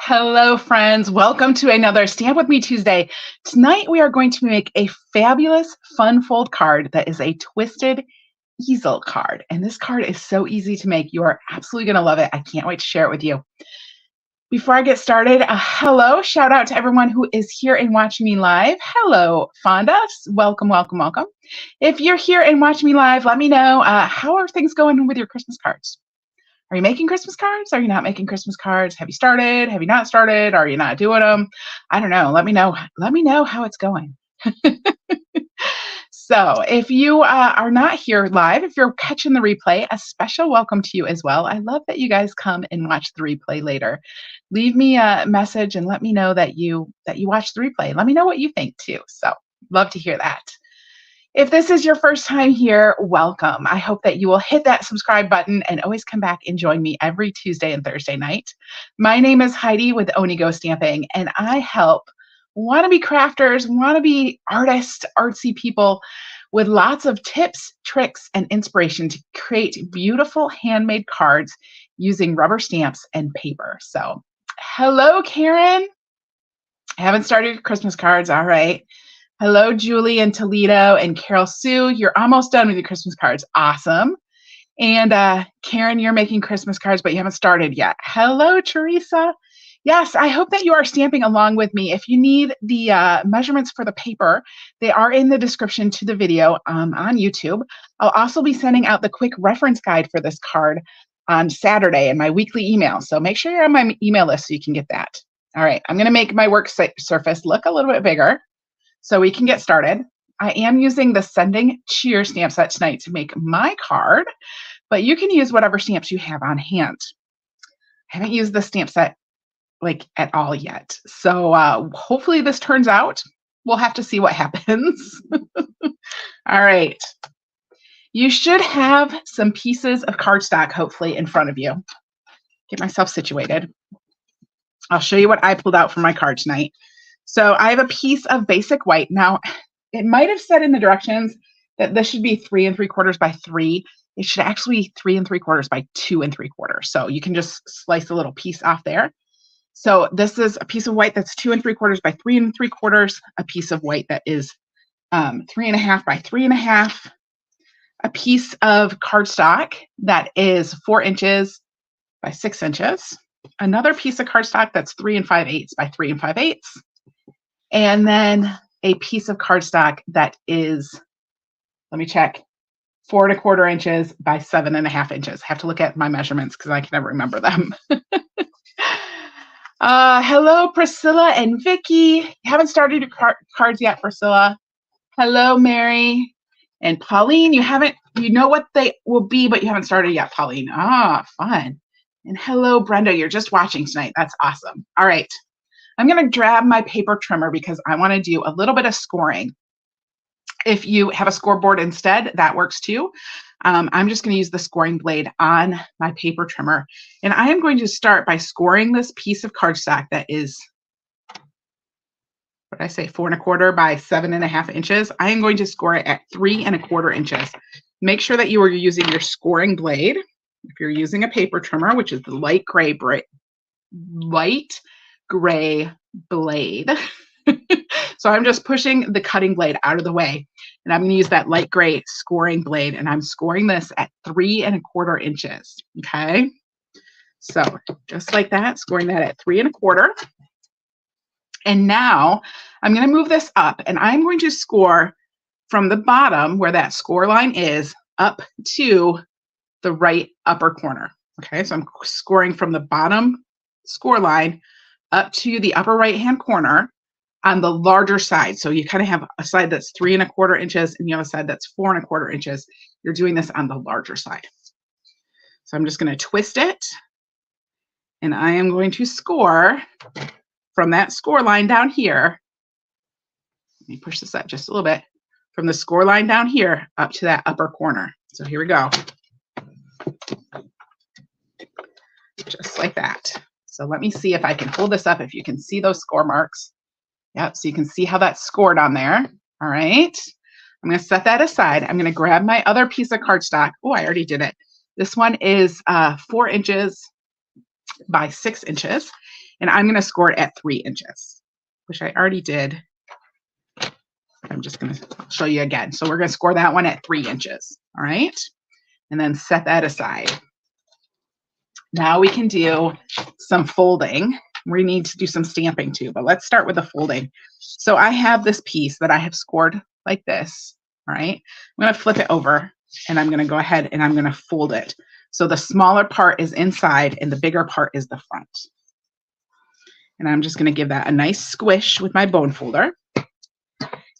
Hello, friends. Welcome to another Stamp With Me Tuesday. Tonight, we are going to make a fabulous fun fold card that is a twisted easel card. And this card is so easy to make. You are absolutely going to love it. I can't wait to share it with you. Before I get started, hello, shout out to everyone who is here and watching me live. Hello, Fonda. Welcome, welcome, welcome. If you're here and watching me live, let me know how are things going with your Christmas cards? Are you making Christmas cards? Are you not making Christmas cards? Have you started? Have you not started? Are you not doing them? I don't know. Let me know. Let me know how it's going. So if you are not here live, if you're catching the replay, a special welcome to you as well. I love that you guys come and watch the replay later. Leave me a message and let me know that you watch the replay. Let me know what you think too. So love to hear that. If this is your first time here, welcome. I hope that you will hit that subscribe button and always come back and join me every Tuesday and Thursday night. My name is Heidi with Onigo Stamping, and I help wannabe crafters, wannabe artists, artsy people with lots of tips, tricks, and inspiration to create beautiful handmade cards using rubber stamps and paper. So, hello, Karen. I haven't started your Christmas cards. All right. Hello, Julie and Toledo and Carol Sue. You're almost done with your Christmas cards. Awesome. And Karen, you're making Christmas cards, but you haven't started yet. Hello, Teresa. Yes, I hope that you are stamping along with me. If you need the measurements for the paper, they are in the description to the video on YouTube. I'll also be sending out the quick reference guide for this card on Saturday in my weekly email. So make sure you're on my email list so you can get that. All right, I'm going to make my work surface look a little bit bigger so we can get started. I am using the Sending Cheer stamp set tonight to make my card, but you can use whatever stamps you have on hand. I haven't used the stamp set like at all yet. So hopefully this turns out. We'll have to see what happens. All right. You should have some pieces of cardstock hopefully in front of you. Get myself situated. I'll show you what I pulled out for my card tonight. So I have a piece of basic white. Now, it might have said in the directions that this should be 3 3/4 by 3. It should actually be 3 3/4 by 2 3/4. So you can just slice a little piece off there. So this is a piece of white that's 2 3/4 by 3 3/4. A piece of white that is 3 1/2 by 3 1/2. A piece of cardstock that is 4 inches by 6 inches. Another piece of cardstock that's 3 5/8 by 3 5/8. And then a piece of cardstock that is, let me check, 4 1/4 inches by 7 1/2 inches. I have to look at my measurements because I can never remember them. Hello, Priscilla and Vicky. You haven't started your cards yet, Priscilla. Hello, Mary. And Pauline, you know what they will be, but you haven't started yet, Pauline. Ah, fun. And hello, Brenda. You're just watching tonight. That's awesome. All right. I'm going to grab my paper trimmer because I want to do a little bit of scoring. If you have a scoreboard instead, that works too. I'm just going to use the scoring blade on my paper trimmer. And I am going to start by scoring this piece of cardstock that is, what did I say, 4 1/4 by 7 1/2 inches. I am going to score it at 3 1/4 inches. Make sure that you are using your scoring blade. If you're using a paper trimmer, which is the light gray blade. So I'm just pushing the cutting blade out of the way, and I'm going to use that light gray scoring blade, and I'm scoring this at 3 1/4 inches. Okay, so just like that, scoring that at 3 1/4. And now I'm going to move this up, and I'm going to score from the bottom where that score line is up to the right upper corner. Okay, so I'm scoring from the bottom score line up to the upper right hand corner on the larger side. So you kind of have a side that's 3 1/4 inches and you have a side that's 4 1/4 inches. You're doing this on the larger side. So I'm just going to twist it, and I am going to score from that score line down here. Let me push this up just a little bit. From the score line down here up to that upper corner. So here we go. Just like that. So let me see if I can hold this up, if you can see those score marks. Yep, so you can see how that's scored on there. All right. I'm going to set that aside. I'm going to grab my other piece of cardstock. Oh, I already did it. This one is 4 inches by 6 inches. And I'm going to score it at 3 inches, which I already did. I'm just going to show you again. So we're going to score that one at 3 inches. All right. And then set that aside. Now we can do some folding. We need to do some stamping too, but let's start with the folding. So I have this piece that I have scored like this. All right. I'm going to flip it over and I'm going to go ahead and I'm going to fold it. So the smaller part is inside and the bigger part is the front. And I'm just going to give that a nice squish with my bone folder.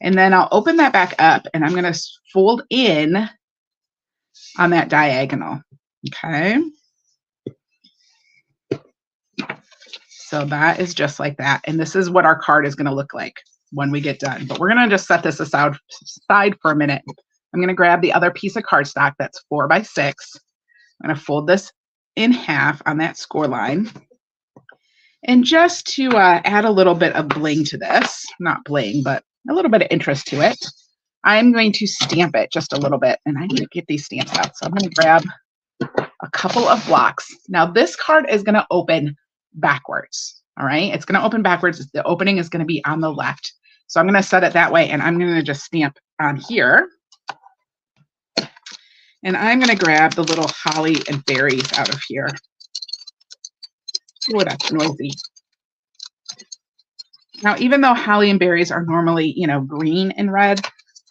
And then I'll open that back up and I'm going to fold in on that diagonal. Okay. So that is just like that. And this is what our card is going to look like when we get done. But we're going to just set this aside for a minute. I'm going to grab the other piece of cardstock that's 4 by 6. I'm going to fold this in half on that score line. And just to add a little bit of bling to this, not bling, but a little bit of interest to it, I'm going to stamp it just a little bit. And I need to get these stamps out. So I'm going to grab a couple of blocks. Now this card is going to open backwards. All right. It's going to open backwards. The opening is going to be on the left. So I'm going to set it that way. And I'm going to just stamp on here. And I'm going to grab the little holly and berries out of here. Oh, that's noisy. Now, even though holly and berries are normally, green and red,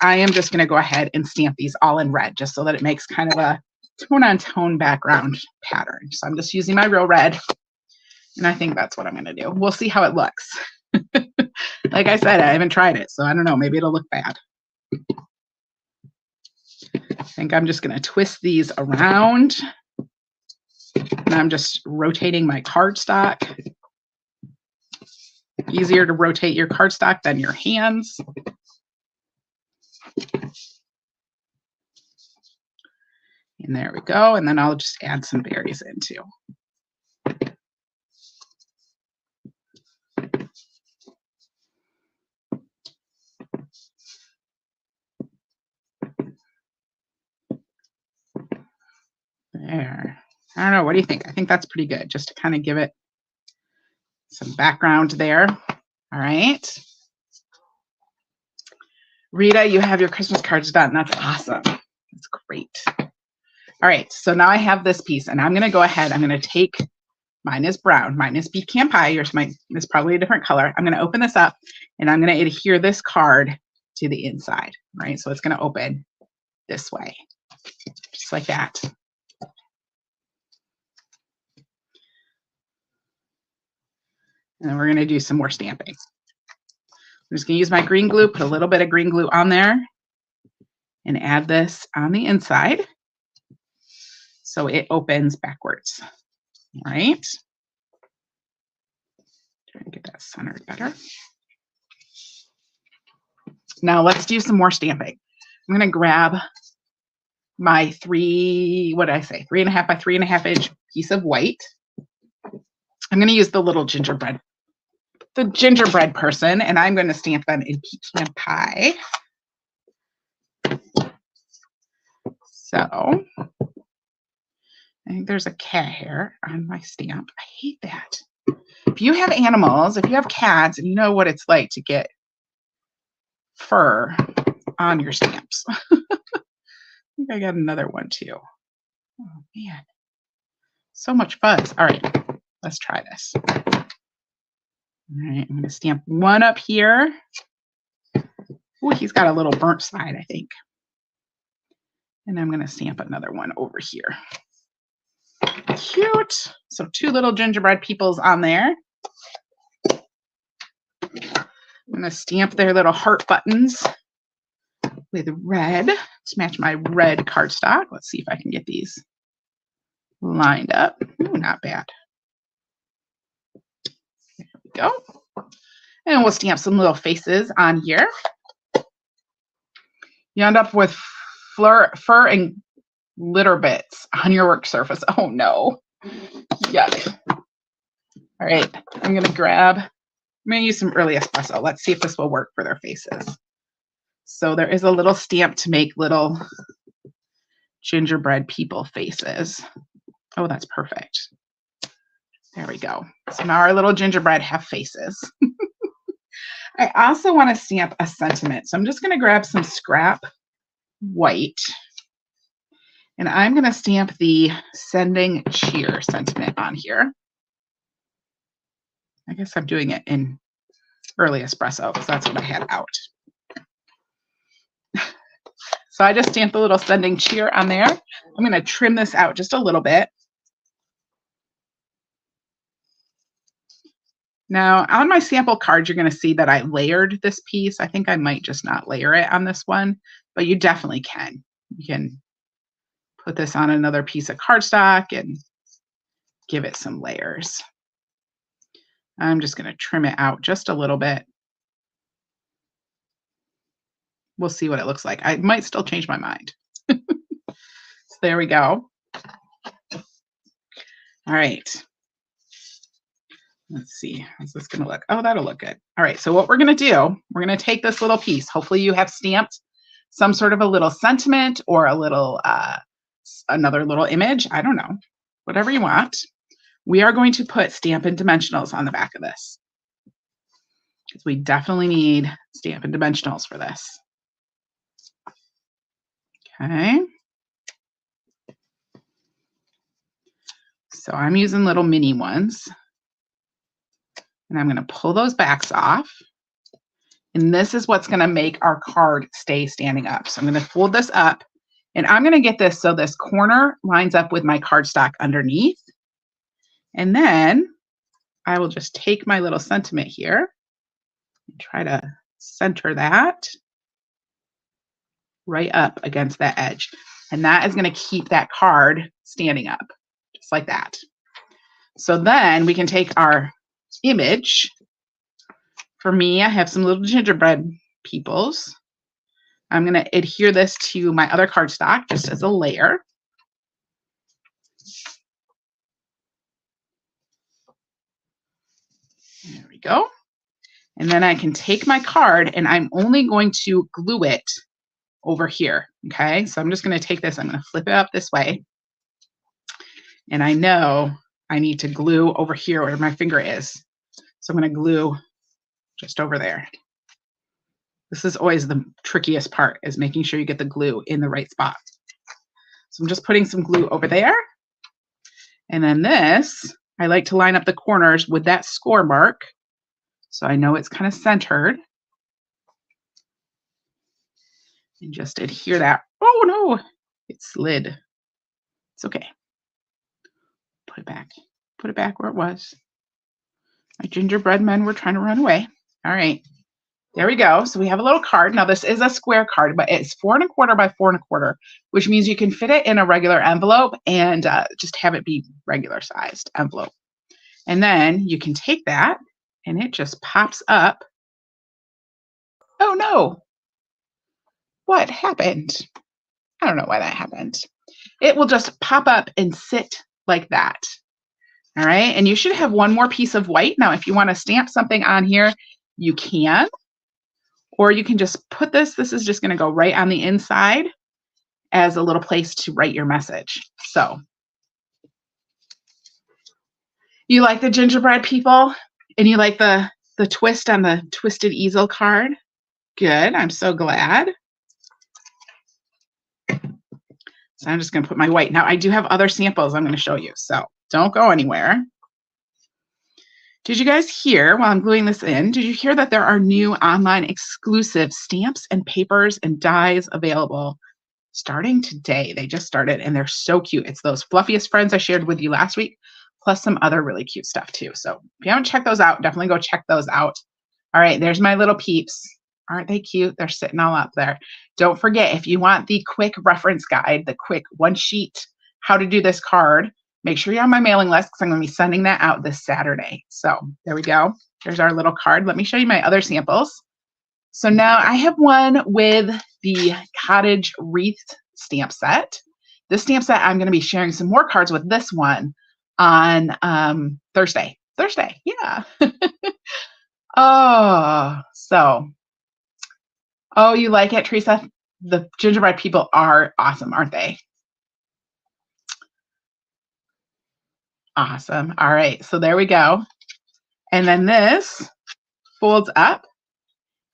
I am just going to go ahead and stamp these all in red just so that it makes kind of a tone-on-tone background pattern. So I'm just using my real red. And I think that's what I'm going to do. We'll see how it looks. Like I said, I haven't tried it, so I don't know. Maybe it'll look bad. I think I'm just going to twist these around. And I'm just rotating my cardstock. Easier to rotate your cardstock than your hands. And there we go. And then I'll just add some berries in too. There. I don't know. What do you think? I think that's pretty good, just to kind of give it some background there. All right. Rita, you have your Christmas cards done. That's awesome. That's great. All right. So now I have this piece, and I'm going to go ahead. I'm going to take, mine is brown. Mine is pecan pie. Yours is probably a different color. I'm going to open this up, and I'm going to adhere this card to the inside. Right. So it's going to open this way, just like that. And then we're going to do some more stamping. I'm just going to use my green glue, put a little bit of green glue on there, and add this on the inside so it opens backwards. All right. Try to get that centered better. Now let's do some more stamping. I'm going to grab my 3.5 by 3.5 inch piece of white. I'm going to use the little gingerbread person, and I'm going to stamp them in pecan pie. So I think there's a cat hair on my stamp. I hate that. If you have animals, if you have cats, and you know what it's like to get fur on your stamps. I think I got another one too. Oh man, so much fuzz. All right, let's try this. All right, I'm going to stamp one up here. Oh, he's got a little burnt side, I think. And I'm going to stamp another one over here. Cute. So 2 little gingerbread peoples on there. I'm going to stamp their little heart buttons with red to match my red cardstock. Let's see if I can get these lined up. Ooh, not bad. There we go. And we'll stamp some little faces on here. You end up with fur and glitter bits on your work surface. Oh no. Yuck. All right. I'm going to use some early espresso. Let's see if this will work for their faces. So there is a little stamp to make little gingerbread people faces. Oh, that's perfect. There we go. So now our little gingerbread have faces. I also want to stamp a sentiment. So I'm just going to grab some scrap white and I'm going to stamp the sending cheer sentiment on here. I guess I'm doing it in early espresso because that's what I had out. So I just stamped the little sending cheer on there. I'm going to trim this out just a little bit. Now on my sample card, you're going to see that I layered this piece. I think I might just not layer it on this one, but you definitely can. You can put this on another piece of cardstock and give it some layers. I'm just going to trim it out just a little bit. We'll see what it looks like. I might still change my mind. So there we go. All right. Let's see. How's this going to look? Oh, that'll look good. All right. So what we're going to do, we're going to take this little piece. Hopefully you have stamped some sort of a little sentiment or a little, another little image. I don't know. Whatever you want. We are going to put Stampin' Dimensionals on the back of this, because we definitely need Stampin' Dimensionals for this. Okay. So I'm using little mini ones. And I'm going to pull those backs off. And this is what's going to make our card stay standing up. So I'm going to fold this up. And I'm going to get this so this corner lines up with my cardstock underneath. And then I will just take my little sentiment here and try to center that right up against that edge. And that is going to keep that card standing up, just like that. So then we can take our image. For me, I have some little gingerbread peoples. I'm going to adhere this to my other cardstock just as a layer. There we go. And then I can take my card and I'm only going to glue it over here. Okay, so I'm just going to take this, I'm going to flip it up this way. And I know I need to glue over here where my finger is. So I'm going to glue just over there. This is always the trickiest part, is making sure you get the glue in the right spot. So I'm just putting some glue over there. And then this, I like to line up the corners with that score mark, so I know it's kind of centered. And just adhere that. Oh no, it slid. It's okay. Put it back. Put it back where it was. My gingerbread men were trying to run away. All right. There we go. So we have a little card. Now this is a square card, but it's 4 1/4 by 4 1/4, which means you can fit it in a regular envelope and just have it be regular sized envelope. And then you can take that and it just pops up. Oh no. What happened? I don't know why that happened. It will just pop up and sit like that. All right. And you should have one more piece of white. Now, if you want to stamp something on here, you can. Or you can just put this. This is just going to go right on the inside as a little place to write your message. So you like the gingerbread people? And you like the twist on the twisted easel card? Good. I'm so glad. So I'm just going to put my white. Now I do have other samples I'm going to show you, so don't go anywhere. Did you guys hear, while I'm gluing this in, did you hear that there are new online exclusive stamps and papers and dies available starting today? They just started and they're so cute. It's those fluffiest friends I shared with you last week, plus some other really cute stuff too. So if you haven't checked those out, definitely go check those out. All right, there's my little peeps. Aren't they cute? They're sitting all up there. Don't forget, if you want the quick reference guide, the quick one sheet, how to do this card, make sure you're on my mailing list because I'm going to be sending that out this Saturday. So there we go. There's our little card. Let me show you my other samples. So now I have one with the cottage wreath stamp set. This stamp set, I'm going to be sharing some more cards with this one on Thursday. Yeah. Oh, you like it, Teresa? The gingerbread people are awesome, aren't they? Awesome. All right, so there we go. And then this folds up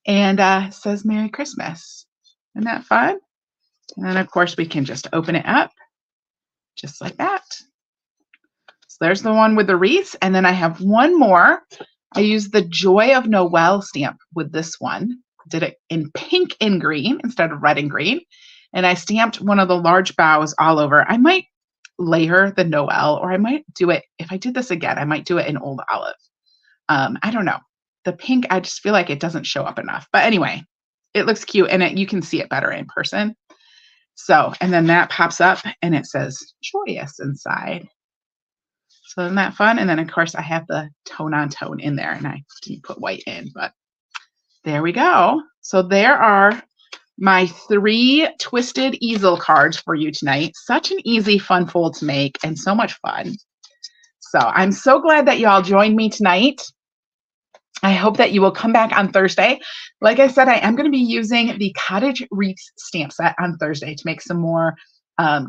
and says Merry Christmas. Isn't that fun? And then of course we can just open it up just like that. So there's the one with the wreaths. And then I have one more. I used the Joy of Noel stamp with this one. Did it in pink and green instead of red and green. And I stamped one of the large boughs all over. I might layer the Noel, or I might do it, if I did this again, I might do it in Old Olive. I don't know. The pink, I just feel like it doesn't show up enough. But anyway, it looks cute and you can see it better in person. So, and then that pops up and it says joyous inside. So isn't that fun? And then of course I have the tone on tone in there, and I didn't put white in, but there we go. So there are my 3 twisted easel cards for you tonight. Such an easy, fun fold to make and so much fun. So I'm so glad that you all joined me tonight. I hope that you will come back on Thursday. Like I said, I am going to be using the Cottage Wreaths stamp set on Thursday to make some more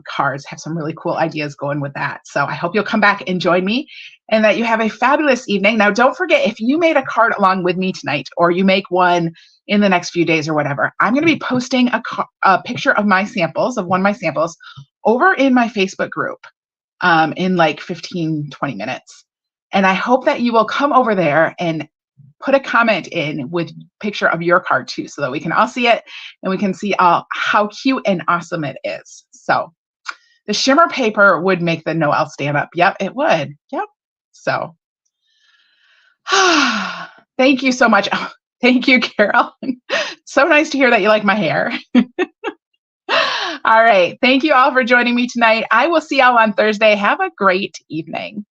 cards, have some really cool ideas going with that. So I hope you'll come back and join me and that you have a fabulous evening. Now, don't forget, if you made a card along with me tonight, or you make one in the next few days or whatever, I'm going to be posting a picture of my samples, of one of my samples, over in my Facebook group in like 15, 20 minutes. And I hope that you will come over there and put a comment in with a picture of your card too, so that we can all see it and we can see how cute and awesome it is. So the shimmer paper would make the Noel stand up. Yep, it would. Yep. So thank you so much. Oh, thank you, Carol. So nice to hear that you like my hair. All right. Thank you all for joining me tonight. I will see y'all on Thursday. Have a great evening.